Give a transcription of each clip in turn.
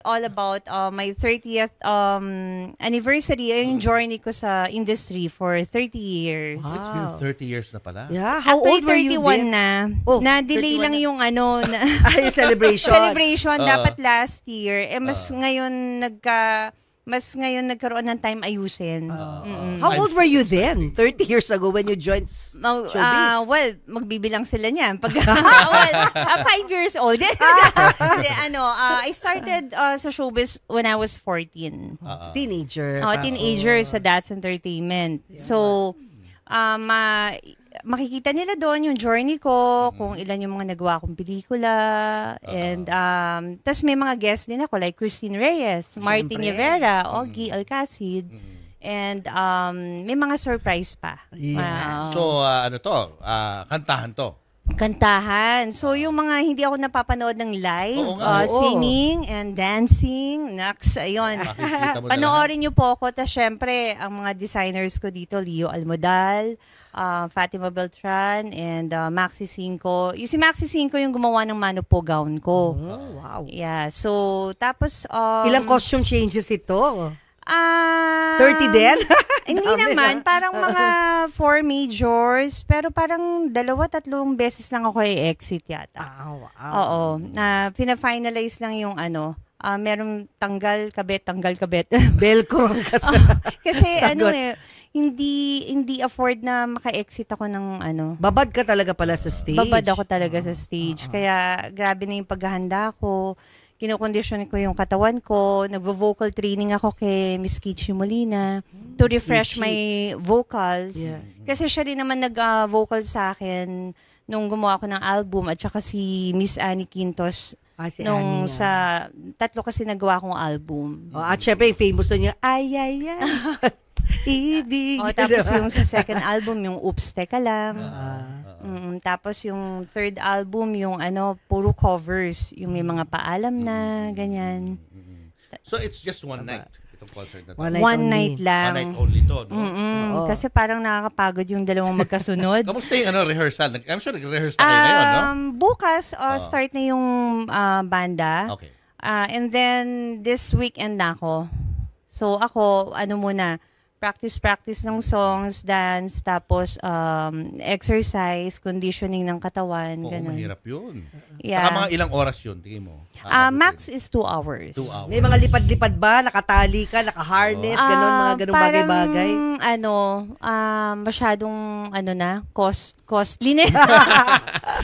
all about my 30th anniversary, yung journey ko sa industry for 30 years. Wow. It's been 30 years na pala. Yeah, how old were you then? na. Oh, Na-delay 31 lang na. yung ano. Ay, celebration. Celebration, dapat last year. Mas ngayon nagkaroon ng time ayusin. How old were you then? 30 years ago when you joined showbiz? Well, magbibilang sila niyan. 5 years old. Hindi, I started sa showbiz when I was 14. Teenager. Teenager sa That's Entertainment. Yeah. So, makikita nila doon yung journey ko, kung ilan yung mga nagawa kong pelikula. And, tas may mga guests din ako, like Christine Reyes, Martin Rivera, Ogie Alcacid. And may mga surprise pa. Yeah. So, kantahan to? Kantahan. So, yung mga hindi ako napapanood ng live, singing and dancing, ayun. Panoorin niyo po ako. Tapos, syempre, ang mga designers ko dito, Leo Almodal, Fatima Beltran, and Maxi Cinco. Yung si Maxi Cinco yung gumawa ng Mano Po gown ko. Oh, wow. Yeah. So, tapos... ilang costume changes ito? 30 din? Hindi naman. Parang mga 4 majors. Pero parang 2-3 beses lang ako i-exit yata. Wow. Oo. Pina-finalize lang yung merong tanggal kabit. Velcro. Kasi hindi afford na maka-exit ako ng Babad ka talaga pala sa stage. Babad ako talaga sa stage. Kaya grabe na yung paghahanda ko. Kinokondisyon ko yung katawan ko. Nagvo-vocal training ako kay Miss Kichi Molina to refresh my vocals. Yeah. Kasi siya rin naman nag-vocal sa akin nung gumawa ko ng album at saka si Miss Annie Quintos nung Annie, sa 3 kasi nagawa kong album. At syempre, famous na niya, ay. Ibig. Tapos yung sa second album, yung Oops, Teka Lang. Tapos yung third album, yung puro covers. Yung may mga paalam na, ganyan. So it's just one night, itong concert na to? One night lang. One night only to, no? Kasi parang nakakapagod yung dalawang magkasunod. Kamusta yung rehearsal? I'm sure nag-rehearse na kayo ngayon, no? Bukas, start na yung banda. Okay. And then, this weekend na ako. So ako, muna, practice ng songs, dance, tapos exercise, conditioning ng katawan. Oo, ganun. mahirap yun. Yeah. Saka mga ilang oras yun, tingin mo? Max is 2 hours. 2 hours. May mga lipad-lipad ba? Nakatali ka? Naka-harness? Mga ganun bagay-bagay? Masyadong, costly na.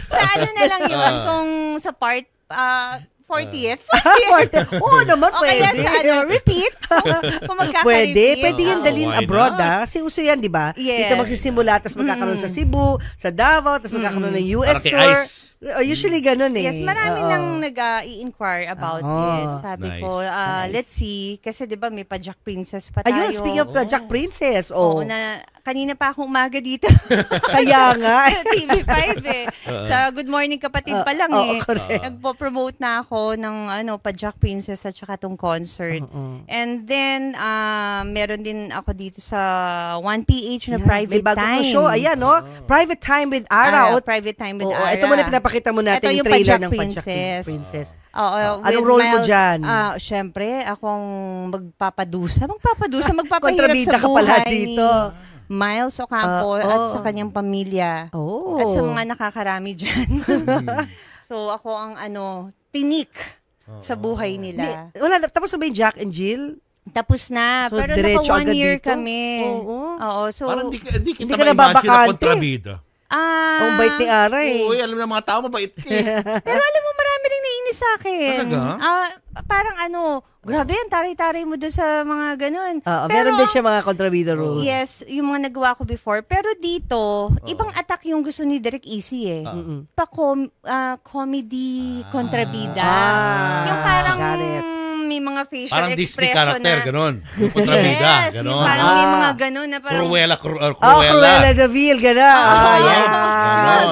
Sa na lang yun, kung sa part, 40th. Oo naman, o pwede. Kaya sa repeat. Kung Pwede yung dalhin abroad, Kasi uso yan, di ba? Yes. Dito magsisimula, tapos magkakaroon sa Cebu, sa Davao, tapos magkakaroon ng US store. Usually ganun eh. Yes, marami nang nag-i-inquire about it. Sabi nice. ko, let's see. Kasi di ba may pa Jack Princess pa tayo. Ayun, speaking of Jack Princess. Oo, kanina pa akong umaga dito. Kaya nga. TV5 eh. Sa Good Morning Kapatid pa lang eh. Correct. Nagpo-promote na ako ng pa Jack Princess at saka tong concert. And then, meron din ako dito sa 1PH na Private May bago Time. kong show. Ayan, no? Private Time with Ara. Private Time with Ara. Ito muna pinapakita mo natin Ito yung yung trailer Pajak ng Princess. Pajak Princess. Anong role mo dyan? Siyempre, akong magpapadusa magpapahirap Kontrabida sa ka pala buhay dito. ni Miles Ocampo at sa kanyang pamilya. At sa mga nakakarami dyan. So, ako ang tinik sa buhay nila. Tapos ba yung Jack and Jill? Tapos na. So, pero diretso naka 1 agad year dito? kami. Oo. So, parang hindi Hindi kita ka ma-imagine na nababakante. kontrabida. Ang bait ni Ara eh. Oo, alam ng mga tao, mabait ka eh. Pero alam mo, marami rin naiinis sa akin. Talaga? Parang grabe yan, taray-taray mo doon sa mga ganun. Meron din siya mga kontrabida rules. Yes, yung mga nagawa ko before. Pero dito, ibang attack yung gusto ni Direk Easy eh. Comedy kontrabida. Yung parang got it. may mga facial Parang Disney expression character, na. gano'n. Yung kontrabida, Yes, gano'n. yung parang may mga ganun na parang... Cruella de Vil, gano'n.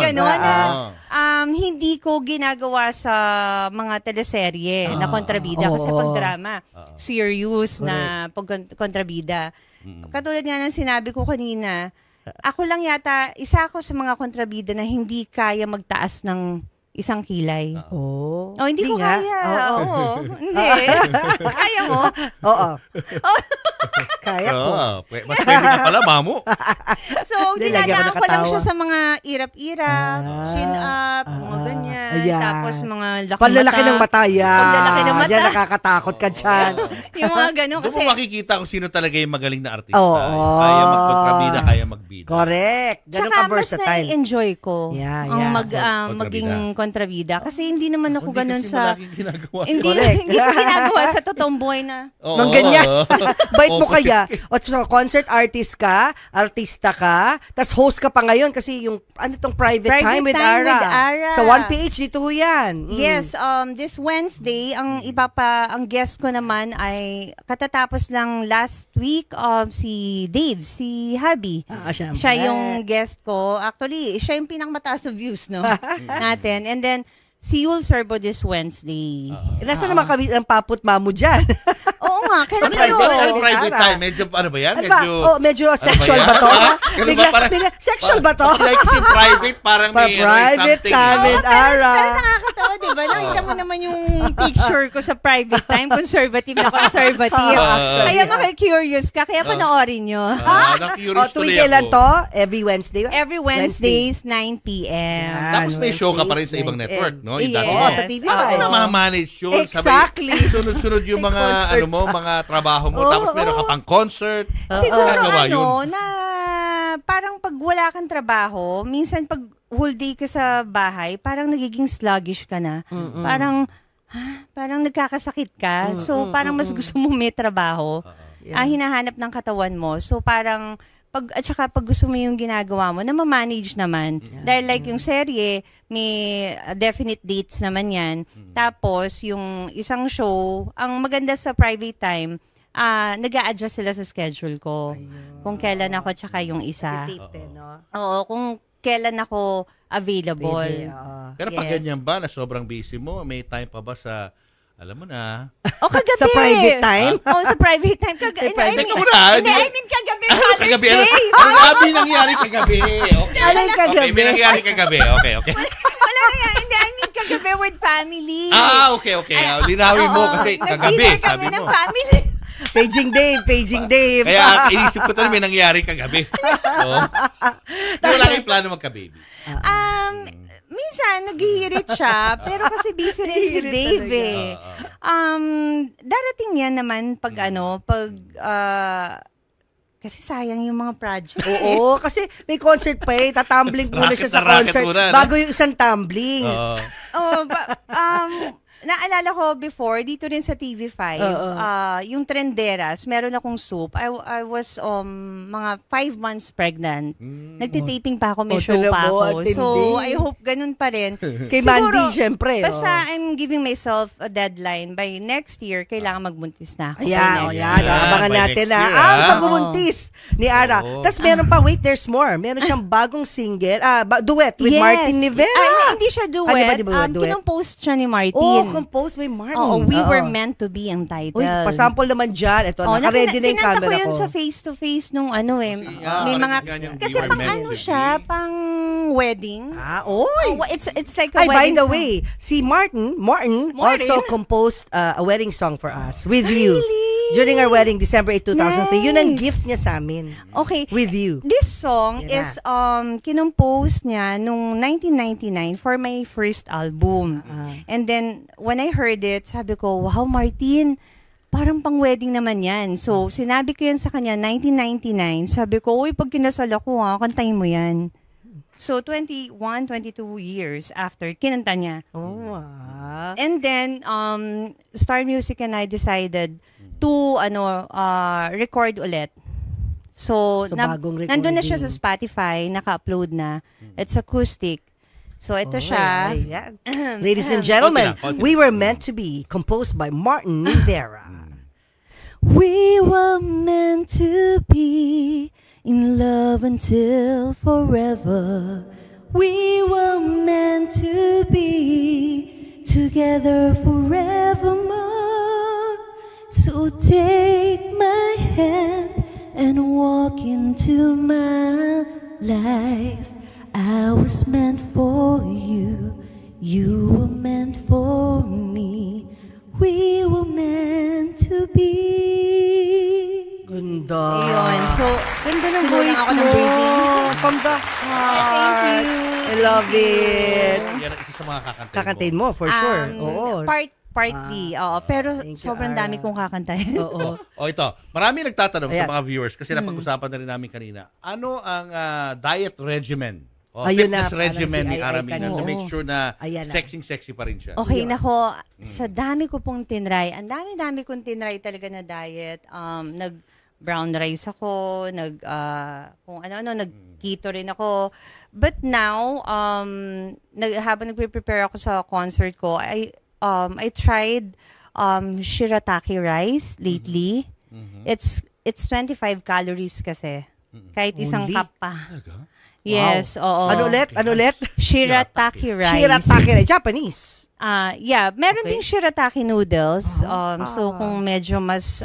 Ganon. Hindi ko ginagawa sa mga teleserye na kontrabida. Kasi pag drama, serious na pag kontrabida. Katulad nga ng sinabi ko kanina, ako lang yata, isa ako sa mga kontrabida na hindi kaya magtaas ng isang kilay. Oh. Oh, hindi ko nga. kaya. Oo. Oo. Hindi. Kaya mo? Oo. Kaya ko. Mas pwede ka pala, mamo. So, Hindi, lagi ako dinadaan ko lang nakatawa. siya sa mga irap-irap, chin up, mga ganyan. ayan. Tapos mga laki Panlalaki ng mata, yan. Panlalaki ng mata. Yan, nakakatakot ka dyan. Yung mga ganun. Doon Kasi, mo makikita kung sino talaga yung magaling na artista. Oo. Kaya magkontrabida, kaya magbida. Correct. Ganun tsaka ka mas versatile. na-enjoy ko Yeah, ang yeah. Kontrabida. maging kontrabida. Kasi hindi naman ako Hindi ganun kasi sa... malaging ginagawa. Hindi, Correct. hindi ko ginagawa sa totoong buhay na. Oo. Nang ganyan. Bait mo Opposite kaya. ka. O so, concert artist ka, artista ka, tas host ka pa ngayon kasi yung ano tong Private Time with Ara. Sa 1PH dito ho yan. Yes, this Wednesday, ang guest ko naman ay katatapos lang last week si Dave, si Habi. Syempre. Siya yung guest ko. Actually, siya yung pinakamataas na views natin. And then, si Yul Serbo this Wednesday. Nasa naman kami ang paput mamo dyan? Oo nga, kailan Private kayo? Time. Private Ara. time. Medyo, ano ba yan? Ano ba? Medyo sexual yan? ba to? Ganun Bigla, ba? Parang- sexual ba to? Kasi private, parang may Private something. time with Ara. Pero nakakatawa, di ba? Nakita mo naman yung picture ko sa private time. Conservative na conservative. Kaya maki-curious ka, kaya panoorin nyo. Na-curious Tuwing tuloy kailan ako. to? Every Wednesday? Every Wednesdays, 9 p.m. Tapos may show ka pa rin sa Wednesdays, ibang 9 network, no? Yes. Oo, sa TV5. Ako na ma-manage yun. Exactly. Sabay, sunod-sunod yung May mga, concert. mga trabaho mo. Tapos meron ka pang concert. Siguro Nagawa yun. na parang pag wala kang trabaho, minsan pag whole day ka sa bahay, parang nagiging sluggish ka na. Parang nagkakasakit ka. So parang mas gusto mo may trabaho. Hinahanap ng katawan mo. So parang at saka pag gusto mo yung ginagawa mo, na ma-manage naman. Dahil like yung serye, may definite dates naman yan. Tapos yung isang show, ang maganda sa private time, nag-a-adjust sila sa schedule ko. Kung kailan ako, tsaka yung isa. Oo, kung kailan ako available. Pero pag Yes. ganyan ba, na sobrang busy mo, may time pa ba sa, alam mo na, O kagabi. Sa private time? Oh, sa private time. Teka muna, Hindi, di ba- I mean kagabi, Father's kagabi, Day. ang gabi nangyari kagabi. Okay. Ano yung kagabi? Okay, may nangyari kagabi. Okay. Wala nga, hindi, I mean kagabi with family. Okay. Linawin mo kasi kagabi, Nag-dinner sabi kami ng mo. family. Paging Dave. Kaya inisip ko talaga may nangyari kagabi. Hindi wala kayong plano magka-baby. Minsan, naghihirit siya, pero kasi busy rin si Nahihirit Dave talaga. eh. Darating yan naman kasi sayang yung mga project. Oo, kasi may concert pa eh. Tatumbling muna Racket siya sa na racket concert muna, no? bago yung isang tumbling. Naalala ko before, dito rin sa TV5, yung Trenderas, meron akong soup. I was mga 5 months pregnant. Nagtitaping pa ako, may show pa ako. tindi. So, I hope ganun pa rin. Kay Mandy, syempre. Basta I'm giving myself a deadline. By next year, kailangan magbuntis na ako. Ayan, By next ayan. year. Abangan by natin next year, ang ah. pagbubuntis ni Ara. Tapos meron pa, wait, there's more. Meron siyang bagong single, duet with Yes. Martin Rivera. Hindi siya duet. Di ba duet? Kinompost siya ni Martin. Oh, compose by Martin. We were meant to be ang title. Uy, pasample naman dyan. Ito, naka-ready na yung kinanta camera ko yun ko. sa face-to-face nung may mga, ganyan, kasi we were pang meant to siya, be. pang wedding. Oy! It's like a Ay, by wedding the song. way, si Martin also composed a wedding song for us, With You. During our wedding, December 8, 2003. Yun ang Nice. gift niya sa amin. Okay. With You. This song Yan is kinompose niya nung 1999 for my first album. And then when I heard it, sabi ko, wow, Martin, parang pang-wedding naman yan. So sinabi ko yan sa kanya 1999. Sabi ko, uy, pag kinasal ako kantahin mo yan. So 22 years after, kinanta niya. Oh, And then Star Music and I decided to record ulit. So bagong recording. nandun na siya sa Spotify, naka-upload na. It's acoustic. So ito siya. Ayan. Ladies and gentlemen, Konti lang. We Were Meant to Be, composed by Martin Rivera. We were meant to be in love until forever. We were meant to be together forevermore. So take my hand and walk into my life. I was meant for you. You were meant for me. We were meant to be. Ganda. Ayun. So, Ganda ng Tulungan voice ako mo. ng breathing. From the heart. Thank you. I love it. Yan ang isa sa mga kakantahin Kakantayin mo, for sure. Oo. Partly, oo. Pero thank you, sobrang Ara. dami kong kakantahin. Oo. O ito, marami nagtatanong Ayan. sa mga viewers kasi napag-usapan na rin namin kanina. Ano ang diet regimen o Ayun fitness na, regimen parang ni si Ara Ai Mina kanina. to make sure na Ayan na. sexy pa rin siya? Okay, Yun. nako, sa dami ko pong tinry, ang dami-dami kong tinry talaga na diet. Nag-brown rice ako, kung ano-ano, nag-keto rin ako. But now, habang nagpe-prepare ako sa concert ko, I tried shirataki rice lately. It's 25 calories kasi. Kahit isang Only? cup pa. Talaga? Yes, oo. Ano ulit? Shirataki rice. Shirataki rice. Japanese. Yeah, meron Okay. ding shirataki noodles. So kung medyo mas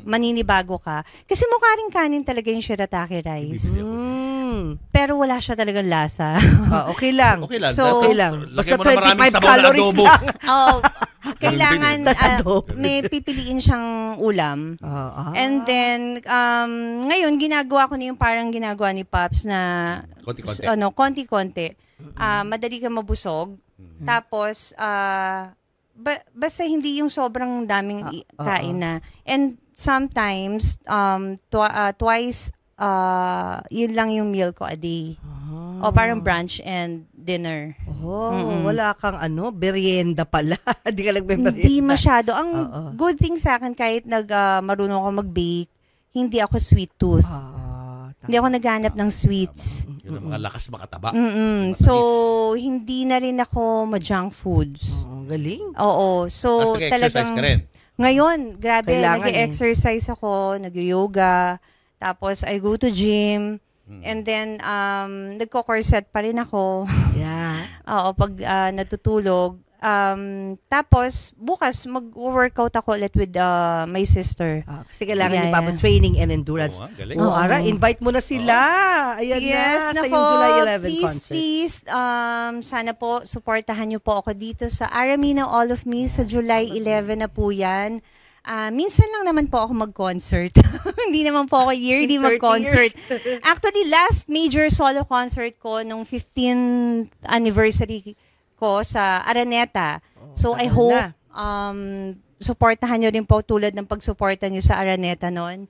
maninibago ka. Kasi mukha rin kanin talaga yung shirataki rice. Pero wala siya talagang lasa. Okay lang. Okay lang. So- Okay lang. Lagyan Basta mo na maraming 25 sabaw na calories adobo. lang. Oh, kailangan Tas adobo. may pipiliin siyang ulam. And then ngayon ginagawa ko na yung parang ginagawa ni Pops na Konti-konti. konti-konti. Madali ka mabusog. Tapos basta hindi yung sobrang daming kain na. And sometimes twice yun lang yung meal ko a day. O parang brunch and dinner. Wala kang merienda pala. Hindi ka nagbe-merienda. Hindi masyado. Ang good thing sa akin, kahit marunong ako mag-bake, hindi ako sweet tooth. Hindi ako naghanap ng sweets. Yun ang mga lakas makataba. So, hindi na rin ako ma-junk foods. Galing. Oo. So, Tapos nag-exercise ka rin. Ngayon, grabe, Kailangan nag-exercise ako, nag-yoga, tapos I go to gym, and then nagko-corset pa rin ako. Yeah. Oo, pag natutulog. Tapos, bukas, mag-workout ako ulit with my sister. Kasi kailangan Yeah, yung Papa training and endurance. Oo, galing. Ara, invite mo na sila. Ayan Yes, na, sa nako, yung July 11 concert. please, sana po, supportahan niyo po ako dito sa Ara Mina All of Me sa July 11 na po yan. Minsan lang naman po ako mag-concert. Hindi naman po ako yearly In 30 mag-concert. years. Actually, last major solo concert ko nung 15th anniversary ko sa Araneta. So, I hope supportahan nyo rin po tulad ng pagsuporta nyo sa Araneta noon.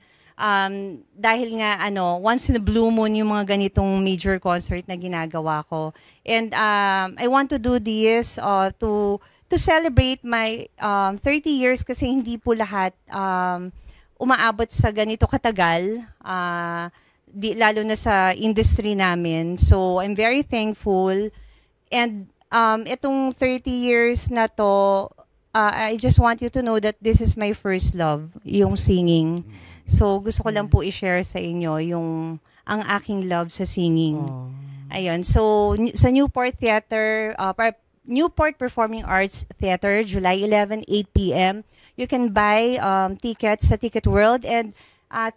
Dahil nga, once in a blue moon yung mga ganitong major concert na ginagawa ko. And I want to do this to celebrate my 30 years kasi hindi po lahat umaabot sa ganito katagal. Lalo na sa industry namin. So, I'm very thankful. And itong 30 years na to, I just want you to know that this is my first love, yung singing. So, gusto ko lang po i-share sa inyo ang aking love sa singing. Ayun. So, sa Newport Theater, Newport Performing Arts Theater, July 11, 8 p.m. You can buy tickets sa Ticket World. And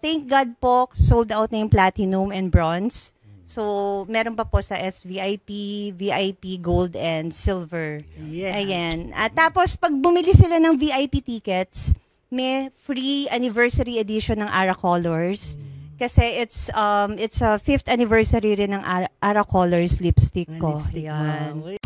thank God po, sold out na yung Platinum and Bronze. So, meron pa po sa SVIP, VIP, Gold, and Silver. Yeah. Ayan. At tapos, pag bumili sila ng VIP tickets, may free anniversary edition ng Ara Colors. Kasi it's a 5th anniversary rin ng Ara Colors lipstick ko. Lipstick Ayan. mo.